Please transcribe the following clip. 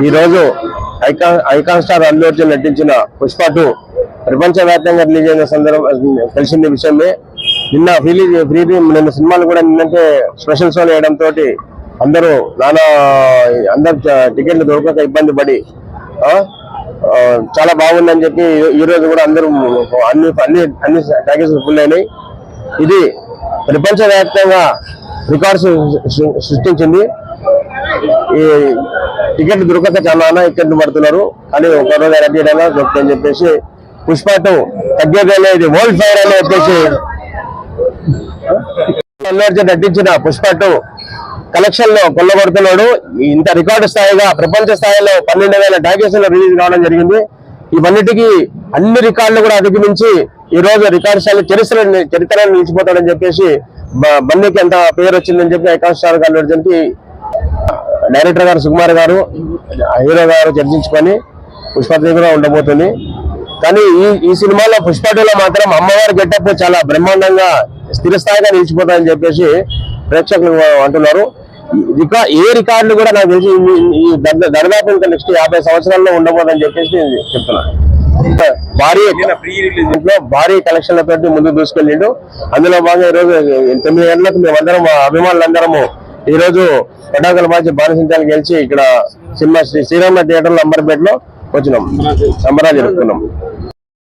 ఈరోజు icon star Allu Arjun నటించిన పుష్ప 2 ప్రపంచవ్యాప్తంగా రిలీజ్ అయిన తెలిసిన విషయమే. నిన్న సినిమాలు కూడా నిన్నంటే స్పెషల్ షోలు వేయడంతో అందరూ అందరు టికెట్లు దొరకక ఇబ్బంది పడి చాలా బాగుందని చెప్పి ఈ రోజు కూడా అందరూ అన్ని ప్యాకేజీలు ఫుల్ అయినాయి. ఇది ప్రపంచవ్యాప్తంగా రికార్డ్స్ సృష్టించింది. ఈ టికెట్లు దొరకక చాలా ఇబ్బంది పడుతున్నారు. కానీ ఒక రోజు రెడీ దొరుకుతుందని చెప్పేసి పుష్ప 2 తగ్గేదేలే, ఇది వరల్డ్ ఫైర్ అని చెప్పేసి అల్లు అర్జున్ నటించిన పుష్ప 2 కలెక్షన్ లో కొల్లగొడుతున్నాడు. ఇంత రికార్డు స్థాయిగా ప్రపంచ స్థాయిలో 12,000 టాకీస్లో రిలీజ్ కావడం జరిగింది. ఇవన్నిటికీ అన్ని రికార్డులు కూడా అధిగమించి ఈ రోజు రికార్డు స్థాయిలో చరిత్రను నిలిచిపోతాడని చెప్పేసి బన్నీకి ఎంత పేరు వచ్చిందని చెప్పి ఐకాన్ స్టార్ అల్లు అర్జున్ కి డైరెక్టర్ గారు సుకుమార్ గారు, హీరో గారు చర్చించుకొని పుష్ప 3 కూడా ఉండబోతుంది. కానీ ఈ సినిమాలో పుష్ప 2లో మాత్రం అమ్మవారి గెటప్ చాలా బ్రహ్మాండంగా స్థిరస్థాయిగా నిలిచిపోతాయని చెప్పేసి ప్రేక్షకులు అంటున్నారు. ఏ రికార్డులు కూడా నాకు తెలిసి ఈ దాదాపు ఇంకా నెక్స్ట్ 50 సంవత్సరాల్లో ఉండబోదని చెప్పేసి చెప్తున్నాను. భారీ కలెక్షన్లతో ముందుకు దూసుకెళ్ళిండు. అందులో భాగంగా ఈరోజు 9 గంటలకు మేమందరం అభిమానులందరము ఈ రోజు పటాకుల బాధ్య బాణసించాలు గెలిచి ఇక్కడ సినిమా శ్రీరామ థియేటర్ లో అంబర్పేటలో వచ్చినాం, సంబరాలు జరుపుకున్నాం.